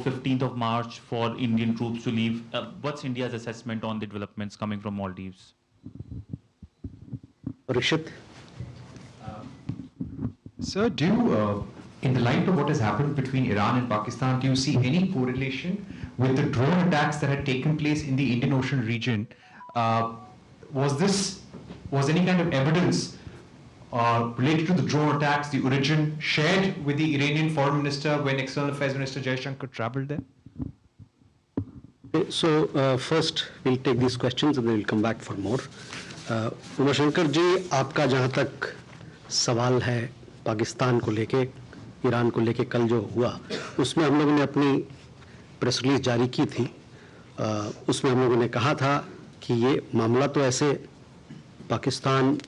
15th of March for Indian troops to leave. What's India's assessment on the developments coming from Maldives? Rishit? Sir, in the light of what has happened between Iran and Pakistan, do you see any correlation with the drone attacks that had taken place in the Indian Ocean region? Was any kind of evidence related to the drone attacks, the origin, shared with the Iranian Foreign Minister when External Affairs Minister Jaishankar traveled there? Okay, so first we'll take these questions and then we'll come back for more. Umashankar जी, आपका जहाँ तक सवाल है पाकिस्तान को लेके, Iran को लेके कल जो हुआ, उसमें हम लोगों ने अपनी प्रेस रिलीज जारी की थी. उसमें हम लोगों ने कहा था कि ये मामला तो ऐसे पाकिस्तान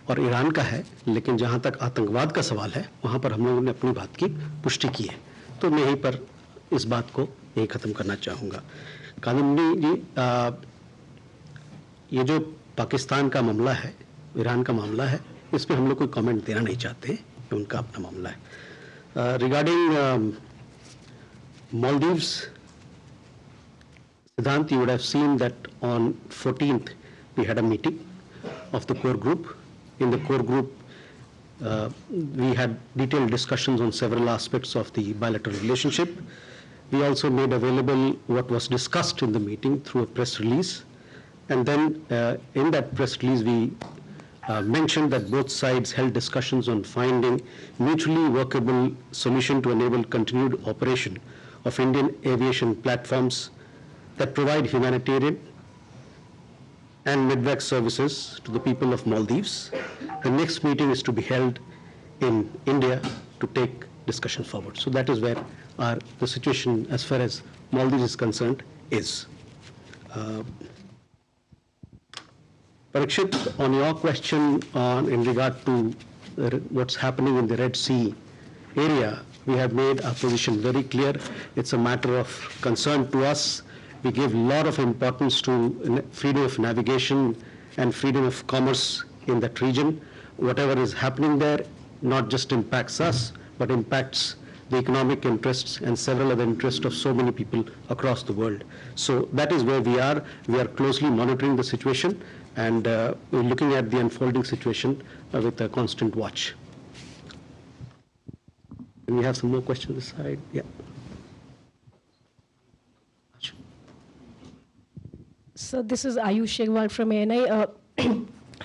और ईरान का है, लेकिन जहाँ तक आतंकवाद का सवाल है वहाँ पर हम लोगों ने अपनी बात की पुष्टि की है. तो मैं यहीं पर इस बात को यहीं ख़त्म करना चाहूँगा. कादम्बी जी, ये जो पाकिस्तान का मामला है, ईरान का मामला है, इसमें हम लोग कोई कमेंट देना नहीं चाहते, ये उनका अपना मामला है. Regarding Maldives, Siddhant, you would have seen that on 14th we had a meeting of the core group. In the core group, we had detailed discussions on several aspects of the bilateral relationship. We also made available what was discussed in the meeting through a press release. And then in that press release, we mentioned that both sides held discussions on finding mutually workable solution to enable continued operation of Indian aviation platforms that provide humanitarian and midvac services to the people of Maldives. The next meeting is to be held in India to take discussion forward. So that is where the situation as far as Maldives is concerned is. Parikshit, on your question in regard to what's happening in the Red Sea area, we have made our position very clear. It's a matter of concern to us. We give a lot of importance to freedom of navigation and freedom of commerce in that region. Whatever is happening there not just impacts us, but impacts the economic interests and several other interests of so many people across the world. So that is where we are. We are closely monitoring the situation, and we're looking at the unfolding situation with a constant watch. And we have some more questions this side. Yeah. So this is Ayush Shegwal from ANI.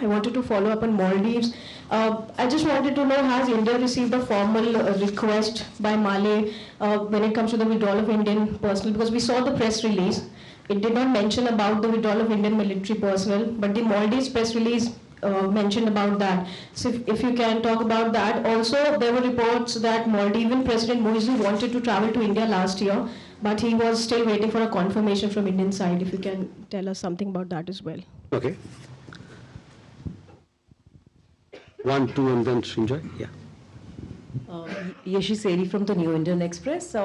I wanted to follow up on Maldives. I just wanted to know, has India received a formal request by Mali when it comes to the withdrawal of Indian personnel? Because we saw the press release. It did not mention about the withdrawal of Indian military personnel, but the Maldives press release mentioned about that. So if you can talk about that. Also, there were reports that Maldivian President Moizu wanted to travel to India last year, but he was still waiting for a confirmation from Indian side. If you can tell us something about that as well. Okay. 1, 2, and then Srinjoy. Yeah. Yeshi Seri from the New Indian Express.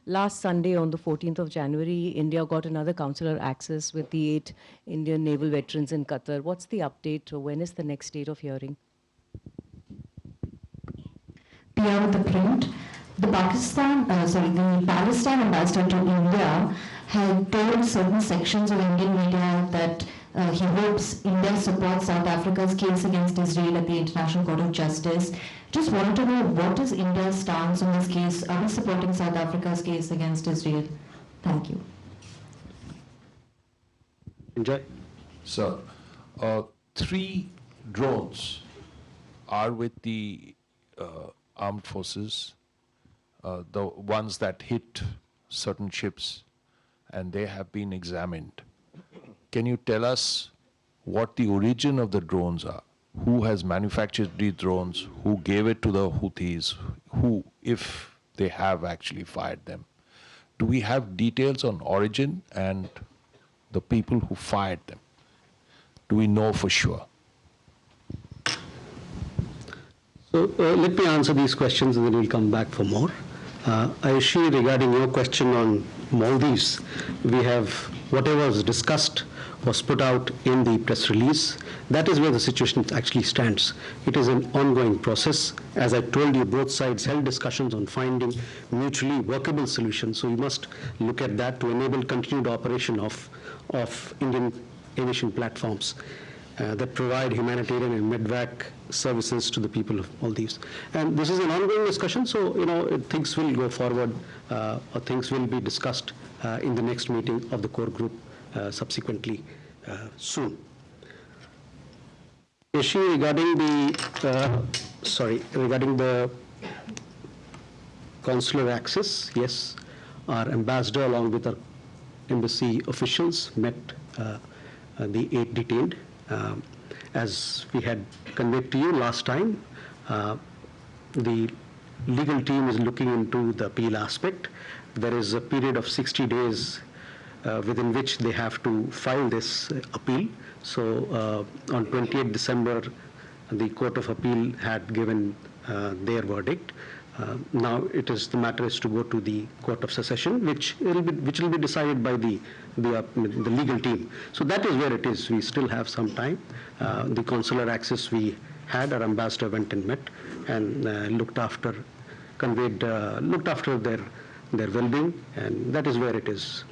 Last Sunday on the 14th of January, India got another consular access with the 8 Indian naval veterans in Qatar. What's the update? When is the next date of hearing? PR with the print. The Palestine ambassador to India had told certain sections of Indian media that he hopes India supports South Africa's case against Israel at the International Court of Justice. Just wanted to know, what is India's stance on this case? Are we supporting South Africa's case against Israel? Thank you. Enjoy. Sir, 3 drones are with the armed forces, the ones that hit certain ships, and they have been examined. Can you tell us what the origin of the drones are? Who has manufactured these drones? Who gave it to the Houthis? Who, if they have actually fired them? Do we have details on origin and the people who fired them? Do we know for sure? So let me answer these questions and then we'll come back for more. Ayushi, regarding your question on Maldives, we have, whatever was discussed was put out in the press release. That is where the situation actually stands. It is an ongoing process. As I told you, both sides held discussions on finding mutually workable solutions. So we must look at that to enable continued operation of Indian aviation platforms that provide humanitarian and medvac services to the people of Maldives. And this is an ongoing discussion, so things will go forward, or things will be discussed in the next meeting of the core group subsequently soon. Issue regarding the consular access, yes, our ambassador along with our embassy officials met the 8 detained. As we had conveyed to you last time, the legal team is looking into the appeal aspect. There is a period of 60 days within which they have to file this appeal. So on 28th December, the Court of Appeal had given their verdict. Now the matter is to go to the Court of Secession, which will be decided by the legal team. So that is where it is. We still have some time. The consular access we had, our ambassador went and met and looked after their well-being, and that is where it is.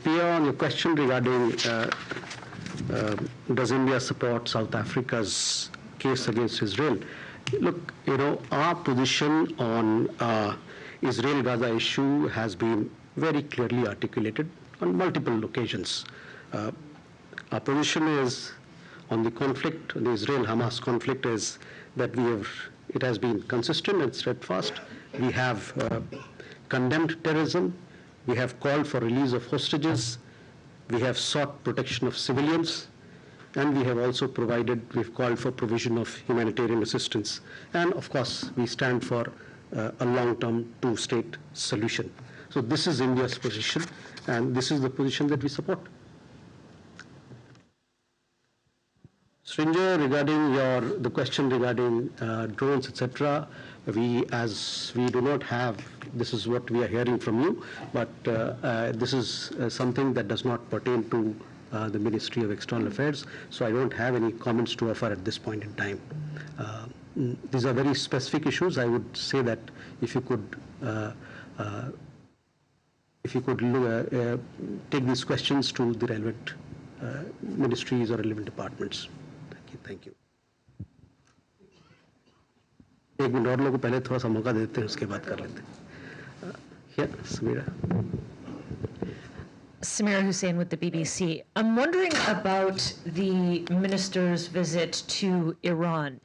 Pia, on your question regarding does India support South Africa's case against Israel? Look, our position on Israel-Gaza issue has been very clearly articulated on multiple occasions. Our position is on the conflict, the Israel-Hamas conflict, is that it has been consistent and steadfast. We have condemned terrorism. We have called for release of hostages. We have sought protection of civilians. And we have also we've called for provision of humanitarian assistance. And of course, we stand for a long-term two-state solution. So this is India's position, and this is the position that we support. Srinjoy, regarding the question regarding drones, etc., we do not have, this is what we are hearing from you, but this is something that does not pertain to the Ministry of External Affairs, so I don't have any comments to offer at this point in time. These are very specific issues. I would say that if you could take these questions to the relevant ministries or relevant departments. Thank you. एक minute और लोगों को पहले थोड़ा सा मौका देते हैं, उसके बाद कर लेते हैं. Samira. Samira Hussain with the BBC. I'm wondering about the minister's visit to Iran.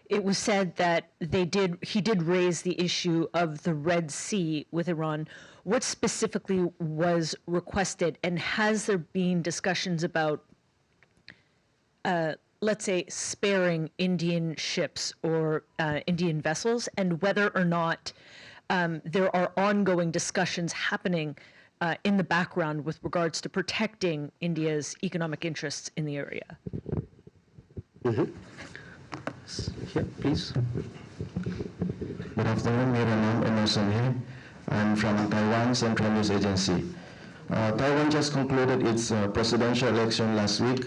It was said that he did raise the issue of the Red Sea with Iran. What specifically was requested, and has there been discussions about let's say, sparing Indian ships or Indian vessels, and whether or not there are ongoing discussions happening in the background with regards to protecting India's economic interests in the area? Mm-hmm. Yeah, please. Good afternoon, my name is Emerson here. I'm from Taiwan Central News Agency. Taiwan just concluded its presidential election last week.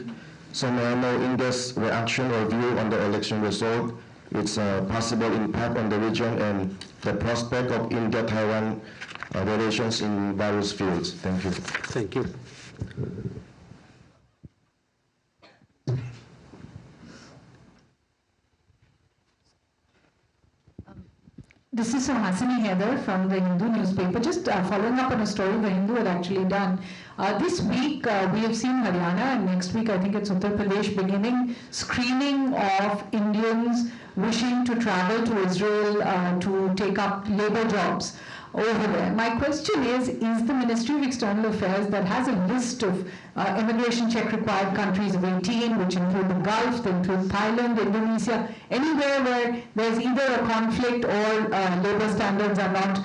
So may I know India's reaction or view on the election result, its possible impact on the region, and the prospect of India-Taiwan relations in various fields. Thank you. Thank you. This is Hasini Heather from the Hindu newspaper. Just following up on a story the Hindu had actually done. This week we have seen Haryana, and next week I think it's Uttar Pradesh, beginning screening of Indians wishing to travel to Israel to take up labor jobs over there. My question is the Ministry of External Affairs, that has a list of immigration check required countries of 18, which include the Gulf, they include Thailand, Indonesia, anywhere where there's either a conflict or labor standards are not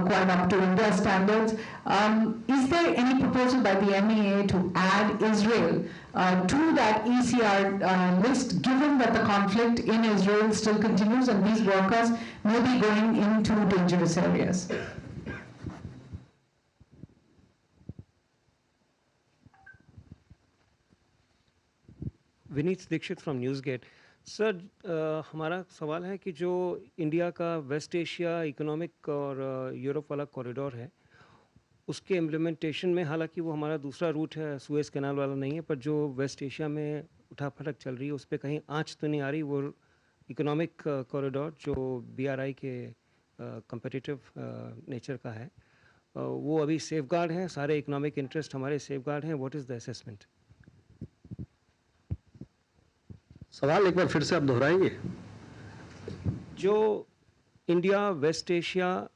quite up to India standards. Is there any proposal by the MEA to add Israel to that ECR list, given that the conflict in Israel still continues and these workers may be going into dangerous areas? Vineet Dixit from Newsgate. Sir, हमारा सवाल है कि जो India का West Asia economic और Europe वाला corridor है, उसके इम्प्लीमेंटेशन में, हालांकि वो हमारा दूसरा रूट है, सुएज़ कैनाल वाला नहीं है, पर जो वेस्ट एशिया में उठापटक चल रही है उस पर कहीं आँच तो नहीं आ रही? वो इकोनॉमिक कॉरिडोर जो BRI के कम्पिटिटिव नेचर का है, वो अभी सेफगार्ड है, सारे इकोनॉमिक इंटरेस्ट हमारे सेफगार्ड हैं। What is the assessment? सवाल एक बार फिर से आप दोहराएंगे? जो India West Asia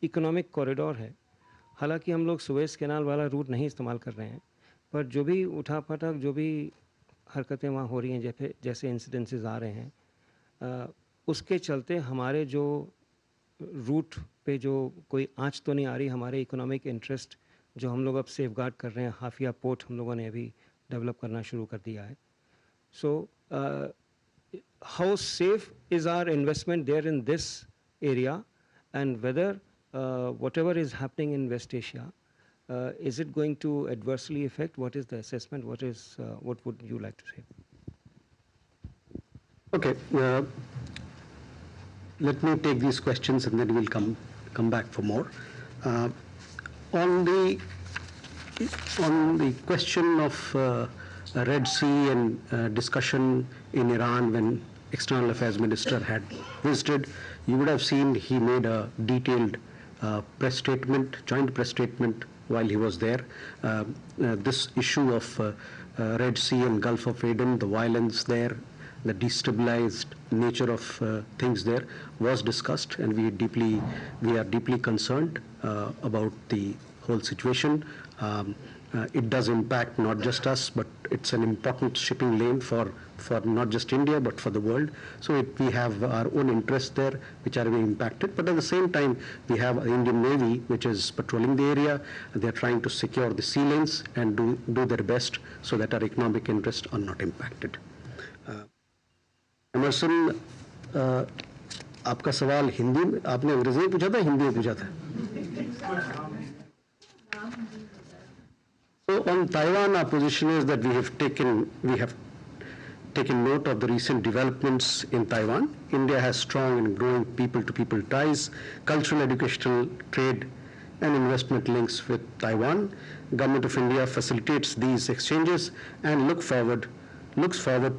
economic corridor है, हालांकि हम लोग सुएज़ कैनाल वाला रूट नहीं इस्तेमाल कर रहे हैं, पर जो भी उठापटक, जो भी हरकतें वहाँ हो रही हैं, जैसे इंसिडेंसेस आ रहे हैं, उसके चलते हमारे जो रूट पे जो कोई आँच तो नहीं आ रही हमारे इकोनॉमिक इंटरेस्ट जो हम लोग अब सेफगार्ड कर रहे हैं? हाफिया पोर्ट हम लोगों ने अभी डेवलप करना शुरू कर दिया है। So how safe is our investment there in this area, and whether whatever is happening in West Asia, is it going to adversely affect? What is the assessment? What would you like to say? Okay, let me take these questions and then we'll come back for more. On the question of Red Sea and discussion in Iran when External Affairs Minister had visited, you would have seen he made a detailed press statement, joint press statement while he was there. This issue of Red Sea and Gulf of Aden, the violence there, the destabilized nature of things there was discussed, and we are deeply concerned about the whole situation. It does impact not just us, but it's an important shipping lane for not just India, but for the world. So we have our own interests there, which are being impacted. But at the same time, we have the Indian Navy, which is patrolling the area. They're trying to secure the sea lanes and do their best so that our economic interests are not impacted. Emerson, आपका सवाल हिंदी में, आपने अंग्रेजी में पूछा था, हिंदी में पूछा था? So on Taiwan, our position is that we have taken note of the recent developments in Taiwan. India has strong and growing people-to-people ties, cultural, educational, trade, and investment links with Taiwan. Government of India facilitates these exchanges and looks forward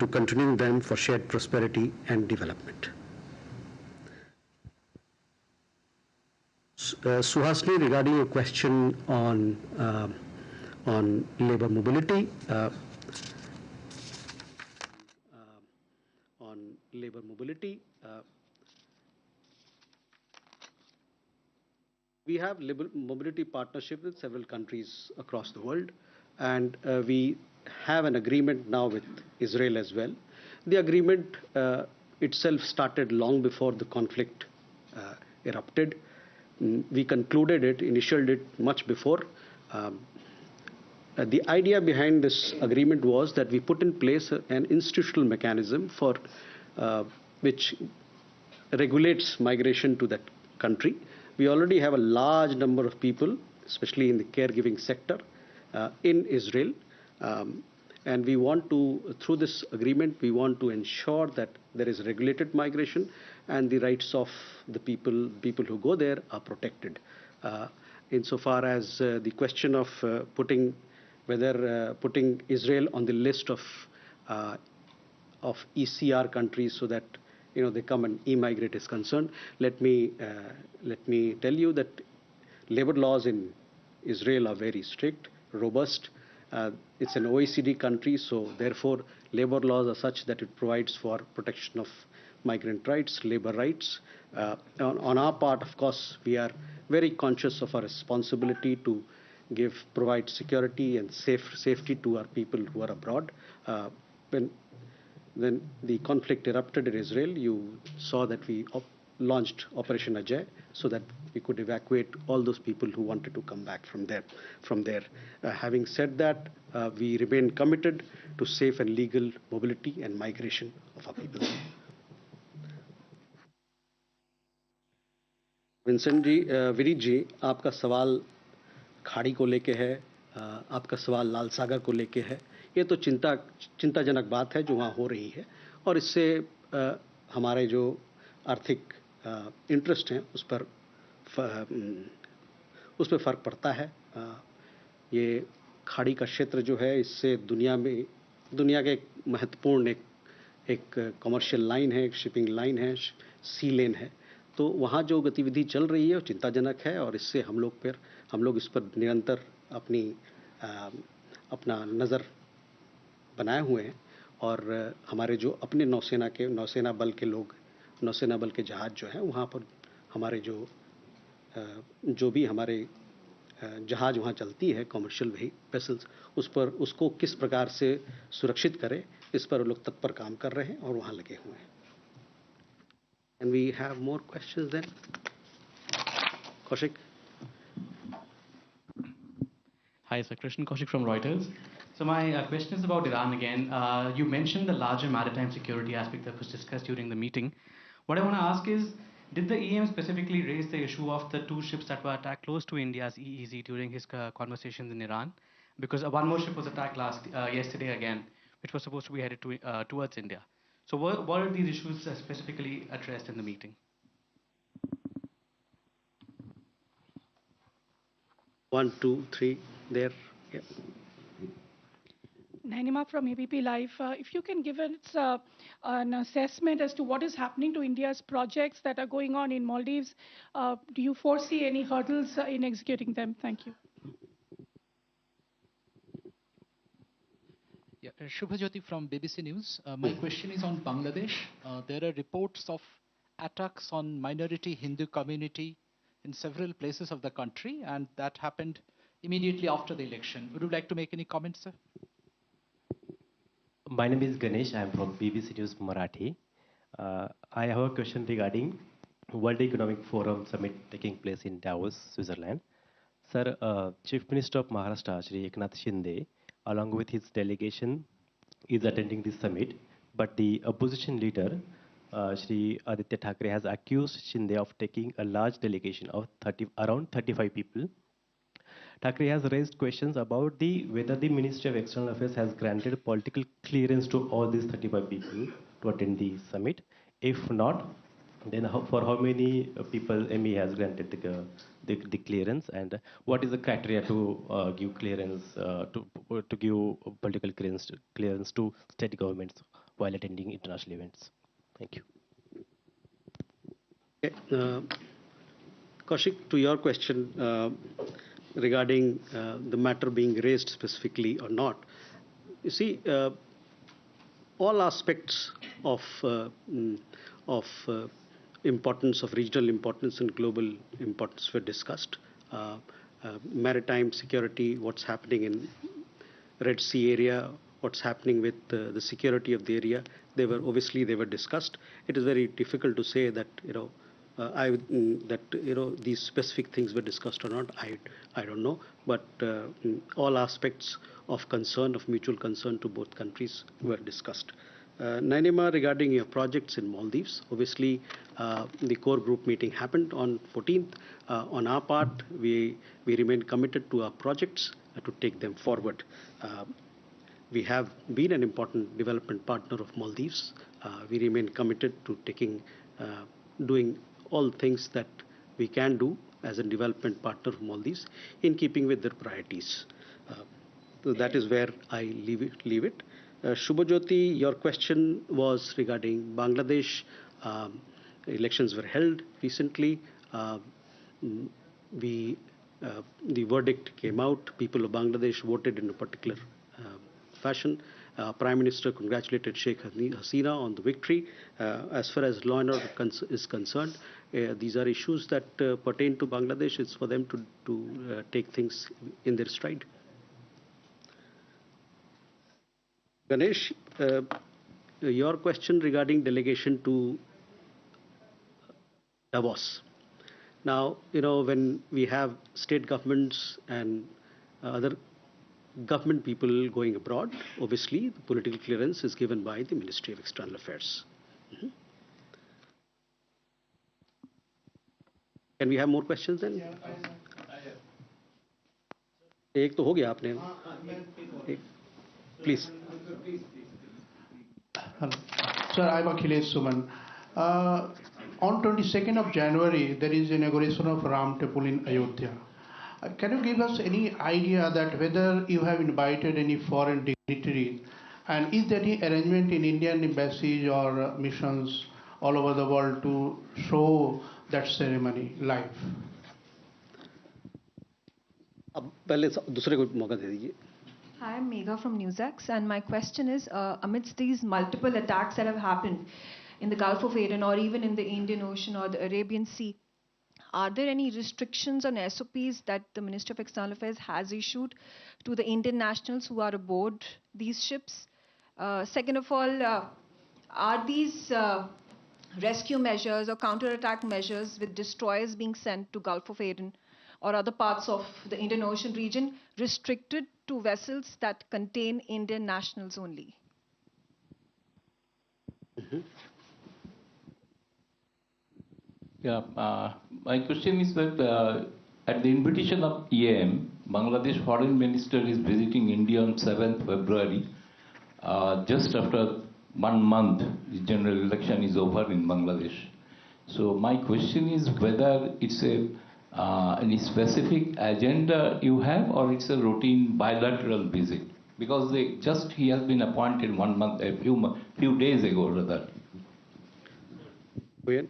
to continuing them for shared prosperity and development. Suhasini, regarding your question on labor mobility, we have labor mobility partnership with several countries across the world, and we have an agreement now with Israel as well. The agreement itself started long before the conflict erupted. We concluded it, initialed it much before. The idea behind this agreement was that we put in place an institutional mechanism for which regulates migration to that country. We already have a large number of people, especially in the caregiving sector, in Israel. And we want to, through this agreement, we want to ensure that there is regulated migration and the rights of the people who go there are protected. Insofar as the question of putting Israel on the list of ECR countries so that they come and e-migrate is concerned, let me tell you that labor laws in Israel are very strict, robust. It's an OECD country, so therefore labor laws are such that it provides for protection of migrant rights, labor rights. On our part, of course, we are very conscious of our responsibility to provide security and safety to our people who are abroad. When the conflict erupted in Israel, you saw that we launched Operation Ajay so that we could evacuate all those people who wanted to come back from there. Having said that, we remain committed to safe and legal mobility and migration of our people. Vineet जी, आपका सवाल खाड़ी को लेके है, आपका सवाल लाल सागर को लेके है. ये तो चिंताजनक बात है जो वहाँ हो रही है, और इससे हमारे जो आर्थिक इंटरेस्ट हैं उस पर फर्क पड़ता है। ये खाड़ी का क्षेत्र जो है, इससे दुनिया के एक महत्वपूर्ण एक कमर्शियल लाइन है, एक शिपिंग लाइन है, सी लेन है। तो वहाँ जो गतिविधि चल रही है वो चिंताजनक है, और इससे हम लोग इस पर निरंतर अपना नज़र बनाए हुए हैं। और हमारे जो अपने नौसेना बल के जहाज़ जो हैं, वहाँ पर हमारे जो भी हमारे जहाज़ वहाँ चलती है, कमर्शियल वेसल्स, उसको किस प्रकार से सुरक्षित करें, इस पर लोग तत्पर काम कर रहे हैं और वहाँ लगे हुए हैं। And we have more questions then. Kaushik. Hi, sir. Krishnan Kaushik from Reuters. So my question is about Iran again. You mentioned the larger maritime security aspect that was discussed during the meeting. What I want to ask is, did the EM specifically raise the issue of the 2 ships that were attacked close to India's EEZ during his conversations in Iran? Because one more ship was attacked yesterday again, which was supposed to be headed towards India. So what are these issues specifically addressed in the meeting? 1, 2, 3, there. Yeah. Nainima from ABP Live. If you can give us an assessment as to what is happening to India's projects that are going on in Maldives, do you foresee any hurdles in executing them? Thank you. Yeah, Shubhajyoti from BBC News. My question is on Bangladesh. There are reports of attacks on minority Hindu community in several places of the country, and that happened immediately after the election. Would you like to make any comments, sir? My name is Ganesh. I am from BBC News Marathi. I have a question regarding World Economic Forum summit taking place in Davos, Switzerland. Sir, Chief Minister of Maharashtra, Shri Eknath Shinde, along with his delegation, is attending this summit. But the opposition leader, Shri Aditya Thackeray, has accused Shinde of taking a large delegation of around 35 people. Thackeray has raised questions about whether the Ministry of External Affairs has granted political clearance to all these 35 people to attend the summit. If not, then for how many people ME has granted the clearance, and what is the criteria to give clearance to give political clearance to state governments while attending international events? Thank you. Okay, Kaushik, to your question regarding the matter being raised specifically or not, you see, all aspects of importance, of regional importance and global importance were discussed. Maritime security, what's happening in Red Sea area, what's happening with the security of the area, they were discussed. It is very difficult to say that these specific things were discussed or not. I don't know, but all aspects of concern, of mutual concern to both countries, were discussed. Nainima, regarding your projects in Maldives, obviously the core group meeting happened on 14th. On our part, we remain committed to our projects to take them forward. We have been an important development partner of Maldives. We remain committed to doing all things that we can do as a development partner of Maldives in keeping with their priorities. So that is where I leave it. Shubhajyoti, your question was regarding Bangladesh. Elections were held recently. The verdict came out. People of Bangladesh voted in a particular fashion. Prime Minister congratulated Sheikh Hasina on the victory. As far as law and order is concerned, these are issues that pertain to Bangladesh. It's for them to take things in their stride. Ganesh, your question regarding delegation to Davos. Now, when we have state governments and other government people going abroad, obviously the political clearance is given by the Ministry of External Affairs. Can we have more questions then? एक तो हो गया आपने. Please. Hello. Sir, I'm Akhilesh Suman. On 22nd of January, there is inauguration of Ram Temple in Ayodhya. Can you give us any idea that whether you have invited any foreign dignitaries, and is there any arrangement in Indian embassies or missions all over the world to show that ceremony live? अब पहले दूसरे को मौका दे दीजिए. Hi, I'm Megha from NewsX, and my question is, amidst these multiple attacks that have happened in the Gulf of Aden or even in the Indian Ocean or the Arabian Sea, are there any restrictions on SOPs that the Minister of External Affairs has issued to the Indian nationals who are aboard these ships? Second of all, are these rescue measures or counter-attack measures with destroyers being sent to Gulf of Aden or other parts of the Indian Ocean region restricted to vessels that contain Indian nationals only? Yeah, my question is that at the invitation of EM, Bangladesh Foreign Minister is visiting India on 7th February, just after 1 month the general election is over in Bangladesh. So my question is whether it's any specific agenda you have or it's a routine bilateral visit? Because he has been appointed 1 month, a few days ago rather. Wait.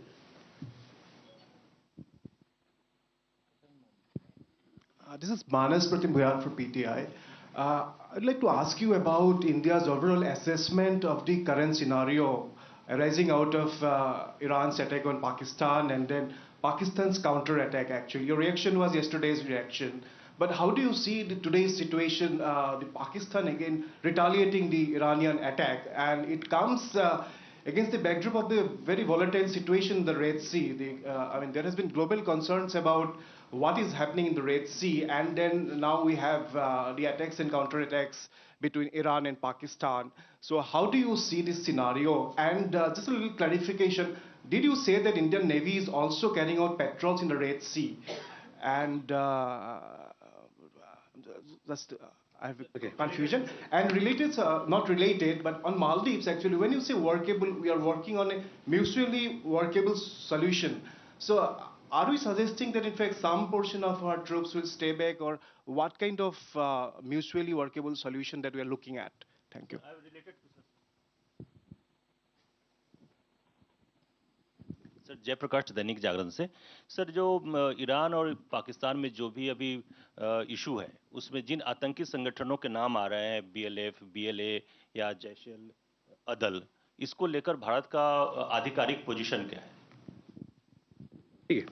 This is Manas Pratim Bhuyan for PTI. I'd like to ask you about India's overall assessment of the current scenario arising out of Iran's attack on Pakistan and then Pakistan's counter-attack actually. Your reaction was yesterday's reaction. But how do you see today's situation, the Pakistan again retaliating the Iranian attack? And it comes against the backdrop of the very volatile situation in the Red Sea. I mean, there has been global concerns about what is happening in the Red Sea, and then now we have the attacks and counterattacks between Iran and Pakistan. So how do you see this scenario? And just a little clarification, did you say that Indian Navy is also carrying out patrols in the Red Sea? And I have confusion. And related, not related, but on Maldives actually, when you say workable, we are working on a mutually workable solution. So are we suggesting that in fact some portion of our troops will stay back, or what kind of mutually workable solution that we are looking at? Thank you. Sir Jaiprakash Dainik Jagran से sir जो Iran और पाकिस्तान में जो भी अभी issue है उसमें जिन आतंकी संगठनों के नाम आ रहे हैं बीएलएफ बीएलए या जैश अदल इसको लेकर भारत का आधिकारिक पोजीशन क्या है? ठीक है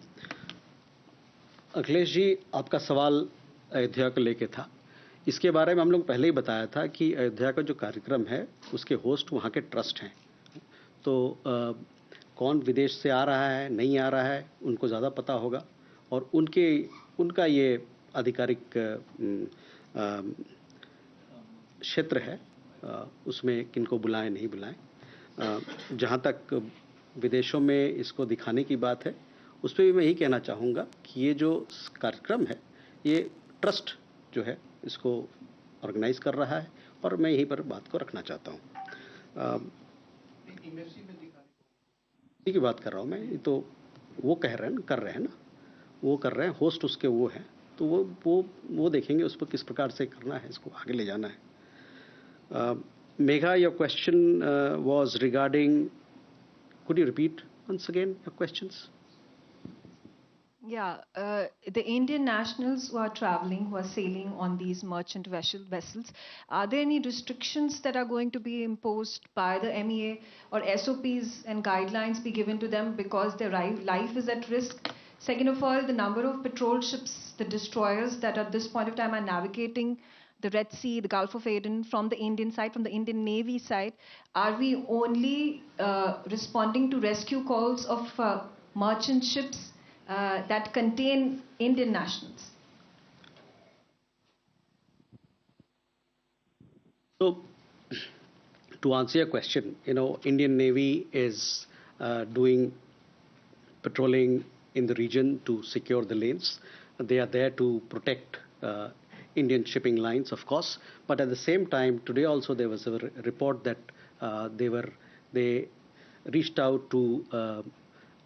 अखिलेश जी, आपका सवाल अयोध्या को लेके था. इसके बारे में हम लोग पहले ही बताया था कि अयोध्या का जो कार्यक्रम है उसके होस्ट वहाँ के ट्रस्ट हैं. तो कौन विदेश से आ रहा है नहीं आ रहा है उनको ज़्यादा पता होगा, और उनका ये आधिकारिक क्षेत्र है, उसमें किनको बुलाएं नहीं बुलाएं. जहाँ तक विदेशों में इसको दिखाने की बात है उस पर भी मैं यही कहना चाहूँगा कि ये जो कार्यक्रम है ये ट्रस्ट जो है इसको ऑर्गेनाइज कर रहा है, और मैं यहीं पर बात को रखना चाहता हूँ. की बात कर रहा हूँ मैं, तो वो कर रहे हैं ना, वो कर रहे हैं, होस्ट उसके वो हैं, तो वो देखेंगे उस पर किस प्रकार से करना है, इसको आगे ले जाना है. Megha, your question was regarding, could you repeat once again your questions? Yeah, the Indian nationals who are traveling, who are sailing on these merchant vessels, are there any restrictions that are going to be imposed by the MEA, or SOPs and guidelines be given to them because their life is at risk? Second of all, the number of patrol ships, the destroyers that at this point of time are navigating the Red Sea, the Gulf of Aden from the Indian side, from the Indian Navy side, are we only responding to rescue calls of merchant ships that contain Indian nationals? So, to answer your question, Indian Navy is doing patrolling in the region to secure the lanes. They are there to protect Indian shipping lines, of course. But at the same time, today also there was a report that they reached out to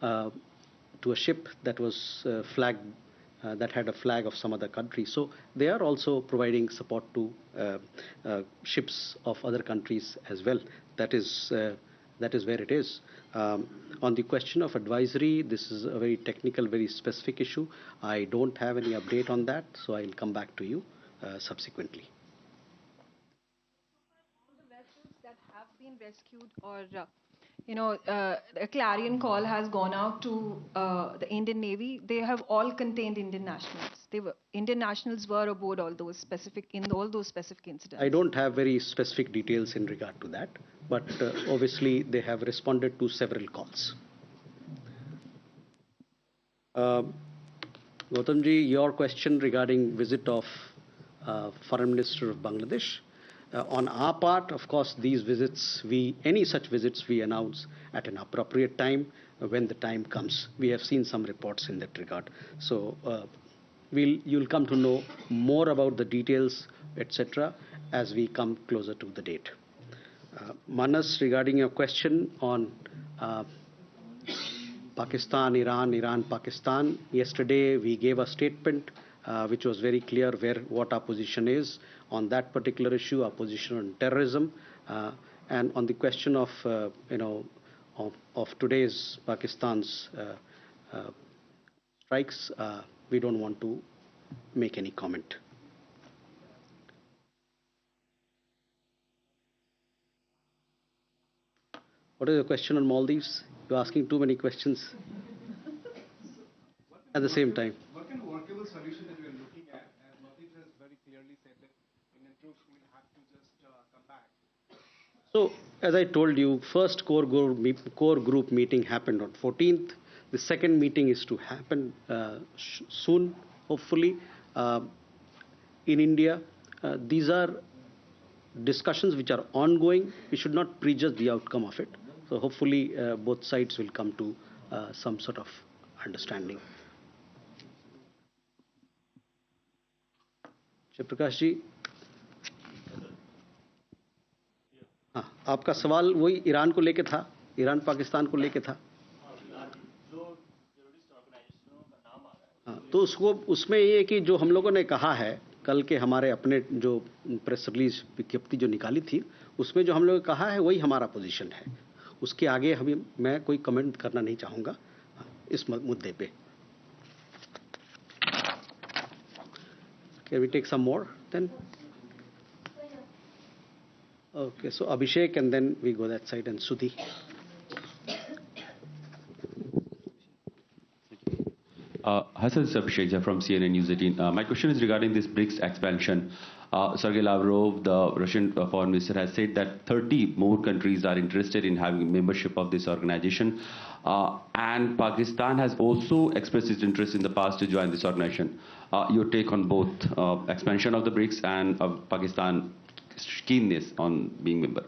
a ship that was flagged, that had a flag of some other country. So they are also providing support to ships of other countries as well. That is where it is. On the question of advisory, this is a very technical, very specific issue. I don't have any update on that, so I'll come back to you subsequently. All the vessels that have been rescued, or a clarion call has gone out to the Indian Navy. They have all contained Indian nationals. Indian nationals were aboard all those specific incidents. I don't have very specific details in regard to that, but obviously they have responded to several calls. Gautamji, your question regarding visit of Foreign Minister of Bangladesh. On our part, of course, these visits, any such visits we announce at an appropriate time when the time comes. We have seen some reports in that regard. So you'll come to know more about the details, etc., as we come closer to the date. Manas, regarding your question on Pakistan, Iran, Pakistan, yesterday we gave a statement which was very clear what our position is on that particular issue, our position on terrorism, and on the question of today's Pakistan's strikes. We don't want to make any comment. What is your question on Maldives? You're asking too many questions at the same time. What kind of workable solution that we are looking at? As Maldives has very clearly said that Indian troops will have to just come back. So, as I told you, first core group meeting happened on 14th. The second meeting is to happen soon, hopefully, in India. These are discussions which are ongoing. We should not prejudge the outcome of it. So hopefully both sides will come to some sort of understanding. Prakash ji, हाँ, आपका सवाल वही Iran को लेके था, Iran Pakistan को लेके था। हाँ, तो उसमें ये कि जो हम लोगों ने कहा है, कल के हमारे अपने जो प्रेस रिलीज विज्ञप्ति जो निकाली थी, उसमें जो हम लोगों ने कहा है वही हमारा पोजीशन है। उसके आगे मैं कोई कमेंट करना नहीं चाहूँगा इस मुद्दे पे। Can we take some more then? Okay, so Abhishek, and then we go that side, and Sudhi. Hi sir, this is Abhishek from CNN News 18. My question is regarding this BRICS expansion. Sergei Lavrov, the Russian foreign minister, has said that 30 more countries are interested in having membership of this organization. And Pakistan has also expressed its interest in the past to join this organization. Your take on both expansion of the BRICS and Pakistan's keenness on being member?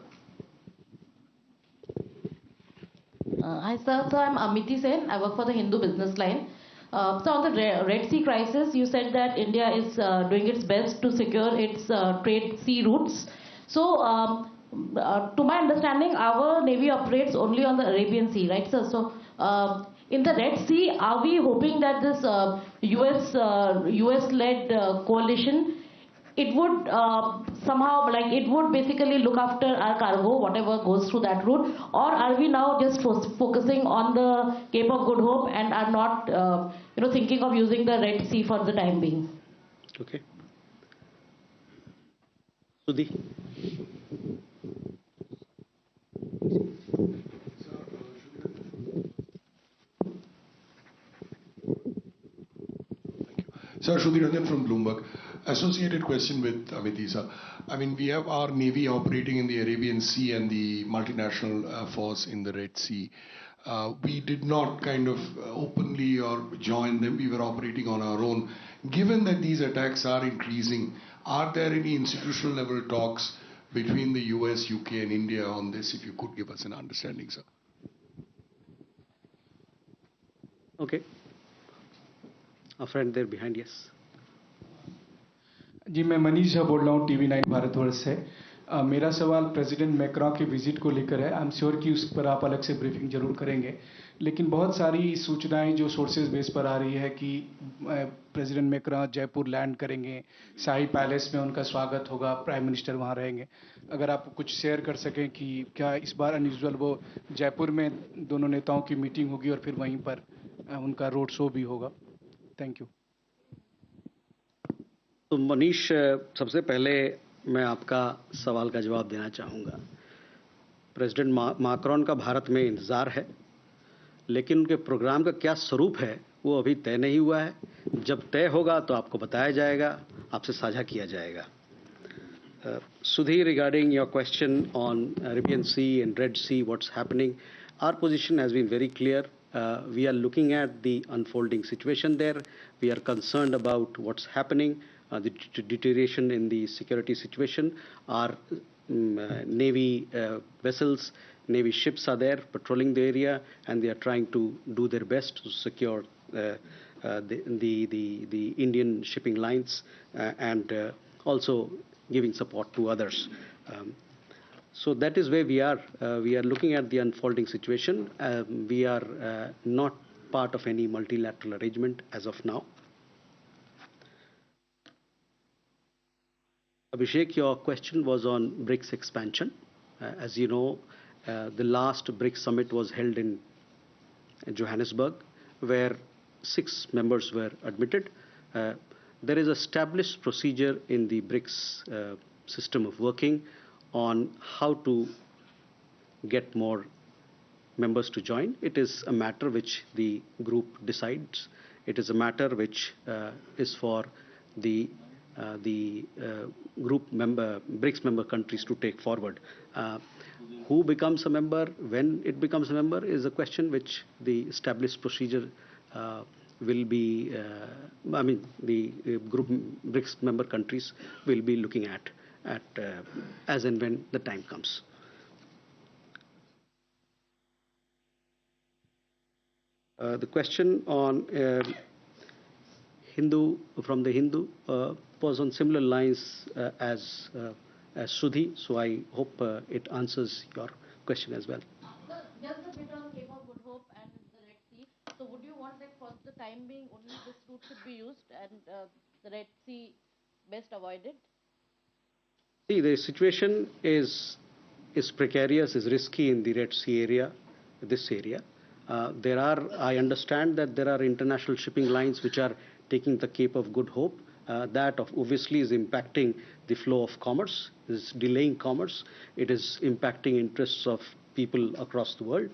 Hi sir, so I'm Amity Sen. I work for the Hindu Business Line. So on the Red Sea crisis, you said that India is doing its best to secure its trade sea routes. So to my understanding, our Navy operates only on the Arabian Sea, right sir? So in the Red Sea, are we hoping that this US-led coalition, it would somehow, like, it would basically look after our cargo, whatever goes through that route, or are we now just focusing on the Cape of Good Hope and are not, thinking of using the Red Sea for the time being? Okay. Sudhi. Sir, Shudhi Ranjan from Bloomberg. Associated question with Amity sir. I mean, we have our Navy operating in the Arabian Sea and the multinational force in the Red Sea. We did not kind of openly or join them. We were operating on our own. Given that these attacks are increasing, are there any institutional level talks between the US, UK and India on this? If you could give us an understanding, sir. Okay. A friend there behind, yes. जी मैं मनीष झा बोल रहा हूँ TV9 Bharatvarsh से। मेरा सवाल president Macron के visit को लेकर है। आई एम श्योर कि उस पर आप अलग से ब्रीफिंग जरूर करेंगे, लेकिन बहुत सारी सूचनाएं जो सोर्सेज बेस पर आ रही है कि प्रेसिडेंट मैक्रों जयपुर लैंड करेंगे, शाही पैलेस में उनका स्वागत होगा, प्राइम मिनिस्टर वहां रहेंगे। अगर आप कुछ शेयर कर सकें कि क्या इस बार अनयूजुअल वो जयपुर में दोनों नेताओं की मीटिंग होगी और फिर वहीं पर उनका रोड शो भी होगा। Thank you. तो मनीष, सबसे पहले मैं आपका सवाल का जवाब देना चाहूँगा। प्रेसिडेंट माक्रोन का भारत में इंतज़ार है, लेकिन उनके प्रोग्राम का क्या स्वरूप है वो अभी तय नहीं हुआ है। जब तय होगा तो आपको बताया जाएगा, आपसे साझा किया जाएगा। Sudhir, regarding your question on Arabian Sea and Red Sea, what's happening, our position has been very clear. We are looking at the unfolding situation there. We are concerned about what's happening, the deterioration in the security situation. Our Navy vessels, Navy ships are there patrolling the area, and they are trying to do their best to secure the Indian shipping lines and also giving support to others. So that is where we are. We are looking at the unfolding situation. We are not part of any multilateral arrangement as of now. Abhishek, your question was on BRICS expansion. As you know, the last BRICS summit was held in Johannesburg, where 6 members were admitted. There is established procedure in the BRICS system of working on how to get more members to join. It is a matter which the group decides. It is a matter which is for the group member, BRICS member countries to take forward. Who becomes a member, when it becomes a member, is a question which the established procedure will be, the group BRICS member countries will be looking at as and when the time comes. The question on Hindu, from the Hindu, was on similar lines as Sudhi, so I hope it answers your question as well. Just a bit on Cape of Good Hope and the Red Sea. So would you want that for the time being only this route should be used and the Red Sea best avoided? See, the situation is precarious, is risky in the Red Sea area, this area. I understand that there are international shipping lines which are taking the Cape of Good Hope. That obviously is impacting the flow of commerce, is delaying commerce. It is impacting interests of people across the world.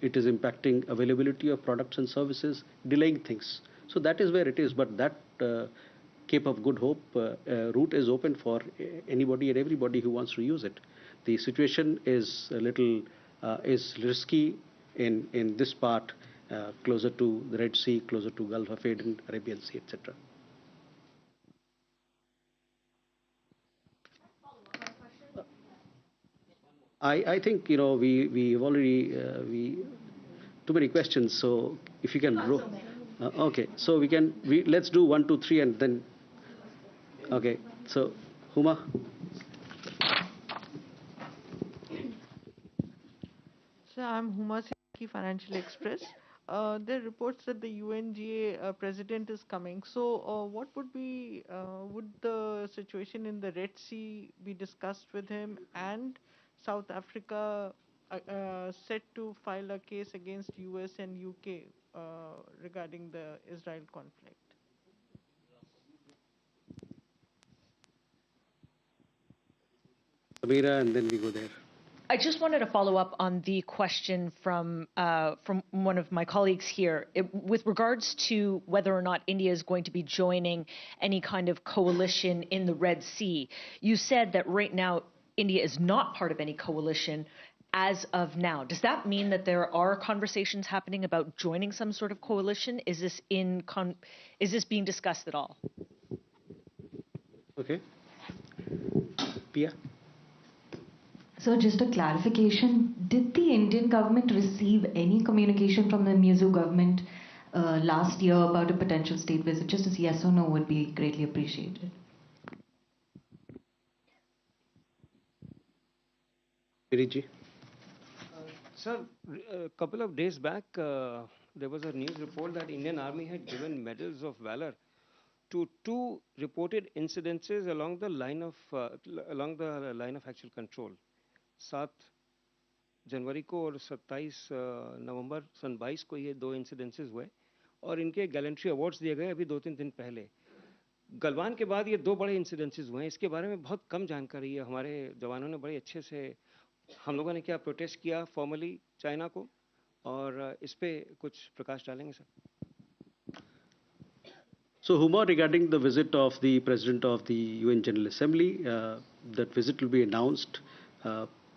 It is impacting availability of products and services, delaying things. So that is where it is. But that Cape of Good Hope route is open for anybody and everybody who wants to use it. The situation is a little is risky in this part, closer to the Red Sea, closer to Gulf of Aden, Arabian Sea, etc. I think we've already too many questions. So if you can, okay. So let's do 1, 2, 3, and then okay. So Huma. So I'm Huma Siddiqui, Financial Express. There are reports that the UNGA president is coming. So what would the situation in the Red Sea be discussed with him, and South Africa set to file a case against US and UK regarding the Israel conflict? Samira, and then we go there. I just wanted to follow up on the question from one of my colleagues here with regards to whether or not India is going to be joining any kind of coalition in the Red Sea. You said that right now India is not part of any coalition as of now. Does that mean that there are conversations happening about joining some sort of coalition? Is this being discussed at all? Okay. Pia? So just a clarification, did the Indian government receive any communication from the Mizo government last year about a potential state visit? Just as yes or no would be greatly appreciated. Vineet. Sir, a couple of days back, there was a news report that Indian Army had given medals of valor to two reported incidences along the line of actual control. 7 जनवरी को और 27 नवंबर सन 22 को ये दो incidences हुए और इनके gallantry awards दिए गए अभी 2-3 दिन पहले. गलवान के बाद ये दो बड़े इंसिडेंसेस हुए हैं. इसके बारे में बहुत कम जानकारी है. हमारे जवानों ने बड़े अच्छे से, हम लोगों ने क्या प्रोटेस्ट किया फॉर्मली चाइना को, और इस पे कुछ प्रकाश डालेंगे sir. So, Huma, regarding the visit of the President of the UN General Assembly, that visit will be announced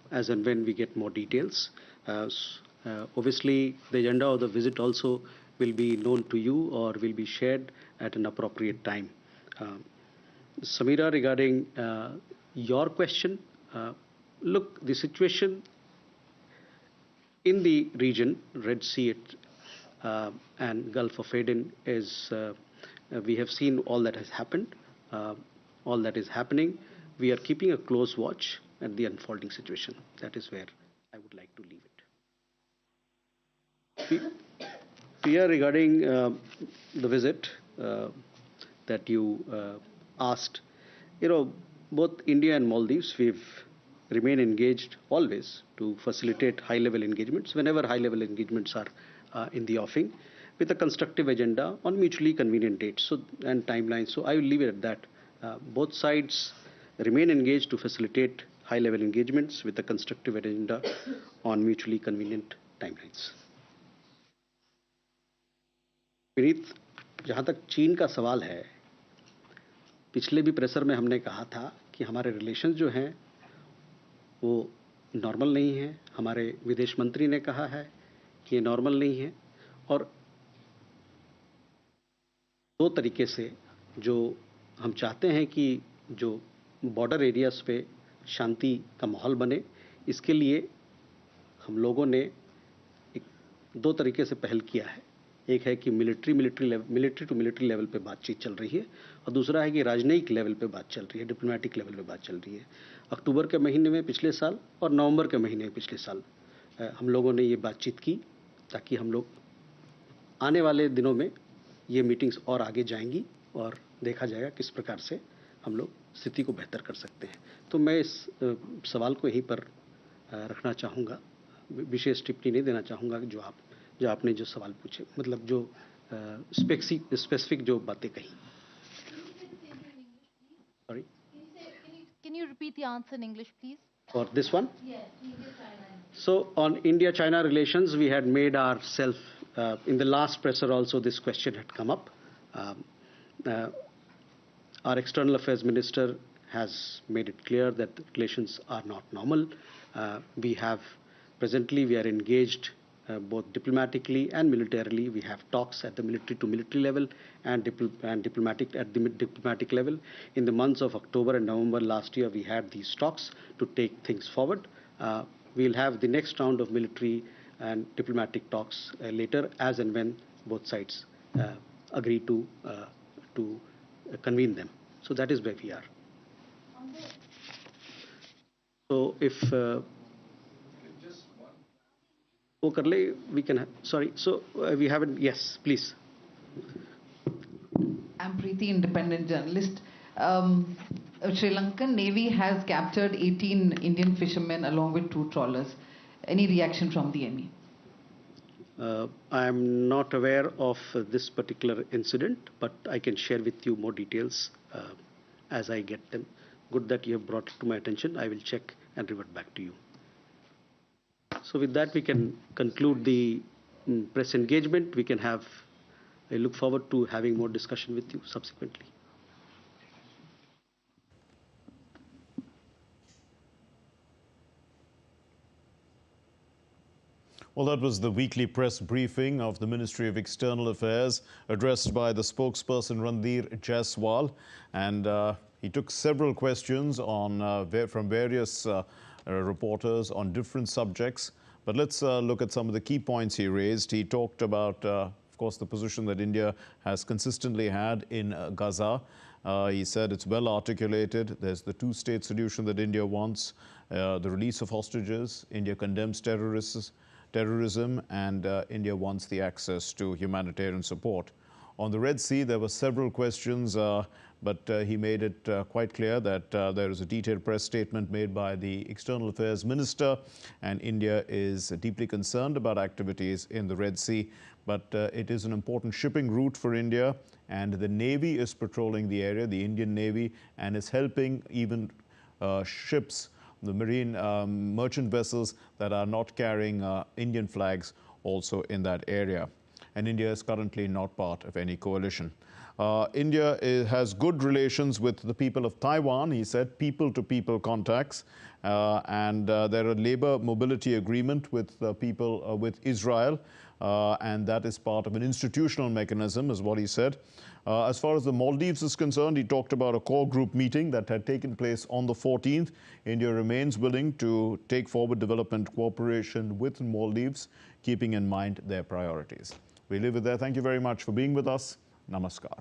as and when we get more details. Obviously, the agenda of the visit also will be known to you or will be shared at an appropriate time. Samira, regarding your question, look, the situation in the region, Red Sea and Gulf of Aden is, we have seen all that has happened, all that is happening. We are keeping a close watch at the unfolding situation. That is where I would like to leave it. Priya, regarding the visit that you asked, both India and Maldives, we've remained engaged always to facilitate high-level engagements whenever high-level engagements are in the offing, with a constructive agenda on mutually convenient dates and timelines. So I will leave it at that. Both sides remain engaged to facilitate high-level engagements with a constructive agenda on mutually convenient timelines. Vineet, जहाँ तक चीन का सवाल है, पिछले भी pressure में हमने कहा था कि हमारे रिलेशंस जो हैं वो नॉर्मल नहीं हैं. हमारे विदेश मंत्री ने कहा है कि ये नॉर्मल नहीं है, और दो तरीके से जो हम चाहते हैं कि जो बॉर्डर एरियाज पे शांति का माहौल बने, इसके लिए हम लोगों ने दो तरीके से पहल किया है. एक है कि मिलिट्री टू मिलिट्री लेवल पे बातचीत चल रही है, और दूसरा है कि राजनयिक लेवल पे बात चल रही है, डिप्लोमेटिक लेवल पे बात चल रही है. अक्टूबर के महीने में पिछले साल और नवंबर के महीने में पिछले साल हम लोगों ने ये बातचीत की, ताकि हम लोग आने वाले दिनों में ये मीटिंग्स और आगे जाएंगी और देखा जाएगा किस प्रकार से हम लोग स्थिति को बेहतर कर सकते हैं. तो मैं इस सवाल को यहीं पर रखना चाहूँगा, विशेष टिप्पणी नहीं देना चाहूँगा जो आपने जो सवाल पूछे, मतलब जो स्पेसिफिक जो बातें कही. Sorry? Can you repeat the answer in English, please? For this one? Yes, India-China. So on India-China relations, we had made ourselves, in the last presser also this question had come up. Our External Affairs Minister has made it clear that the relations are not normal. Presently we are engaged both diplomatically and militarily. We have talks at the military to military level and diplomatic at the diplomatic level. In the months of October and November last year, we had these talks to take things forward. We'll have the next round of military and diplomatic talks later, as and when both sides agree to convene them. So that is where we are. So if we can. Sorry. So we haven't. Yes, please. I'm Preeti, independent journalist. Sri Lankan Navy has captured 18 Indian fishermen along with 2 trawlers. Any reaction from the ME? I am not aware of this particular incident, but I can share with you more details as I get them. Good that you have brought it to my attention. I will check and revert back to you. So with that, we can conclude the press engagement. We can have, I look forward to having more discussion with you subsequently. Well, that was the weekly press briefing of the Ministry of External Affairs, addressed by the spokesperson Randir Jaiswal, and he took several questions on from various reporters on different subjects. But let's look at some of the key points he raised. He talked about, of course, the position that India has consistently had in Gaza. He said it's well articulated. There's the two-state solution that India wants. the release of hostages. India condemns terrorism, and India wants the access to humanitarian support. On the Red Sea, there were several questions, but he made it quite clear that there is a detailed press statement made by the External Affairs Minister, and India is deeply concerned about activities in the Red Sea. But it is an important shipping route for India, and the Navy is patrolling the area, the Indian Navy, and is helping even ships, the marine merchant vessels that are not carrying Indian flags also in that area. And India is currently not part of any coalition. India has good relations with the people of Taiwan, he said, people-to-people contacts. And there are labor mobility agreement with people with Israel, and that is part of an institutional mechanism, is what he said. As far as the Maldives is concerned, he talked about a core group meeting that had taken place on the 14th. India remains willing to take forward development cooperation with Maldives, keeping in mind their priorities. We leave it there. Thank you very much for being with us. Namaskar.